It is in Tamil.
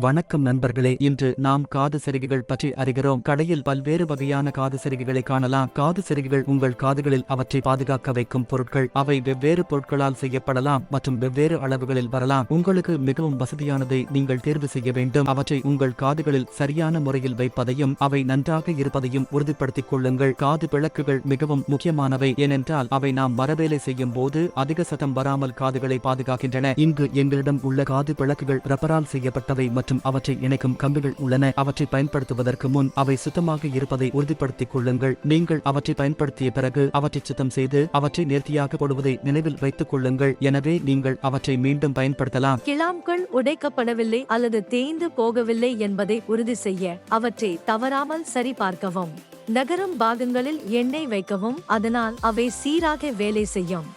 வணக்கம் நண்பர்களே, இன்று நாம் காது செருகிகள் பற்றி அறிகிறோம். கடையில் பல்வேறு வகையான காது செருகிகளை காணலாம். காது செருகிகள் உங்கள் காதுகளில் அவற்றை பாதுகாக்க வைக்கும் பொருட்கள். அவை வெவ்வேறு பொருட்களால் செய்யப்படலாம் மற்றும் வெவ்வேறு அளவுகளில் வரலாம். உங்களுக்கு மிகவும் வசதியானதை நீங்கள் தேர்வு செய்ய வேண்டும். அவற்றை உங்கள் காதுகளில் சரியான முறையில் வைப்பதையும் அவை நன்றாக இருப்பதையும் உறுதிப்படுத்திக் கொள்ளுங்கள். காது விளக்குகள் மிகவும் முக்கியமானவை, ஏனென்றால் அவை நாம் மரவேலை செய்யும் போது அதிக சத்தம் வராமல் காதுகளை பாதுகாக்கின்றன. இங்கு எங்களிடம் உள்ள காது விளக்குகள் ரப்பரால் செய்யப்பட்டவை மற்றும் அவற்றை இணைக்கும் கம்பிகள் உள்ளன. அவற்றை பயன்படுத்துவதற்கு முன் அவை சுத்தமாக இருப்பதை உறுதிப்படுத்திக் கொள்ளுங்கள். நீங்கள் அவற்றை பயன்படுத்திய பிறகு அவற்றை சுத்தம் செய்து அவற்றை நேர்த்தியாக போடுவதை நினைவில் வைத்துக் கொள்ளுங்கள். எனவே நீங்கள் அவற்றை மீண்டும் பயன்படுத்தலாம். கிளாம்கள் உடைக்கப்படவில்லை அல்லது தேய்ந்து போகவில்லை என்பதை உறுதி செய்ய அவற்றை தவறாமல் சரிபார்க்கவும். நகரும் பாகங்களில் எண்ணெய் வைக்கவும், அதனால் அவை சீராக வேலை செய்யும்.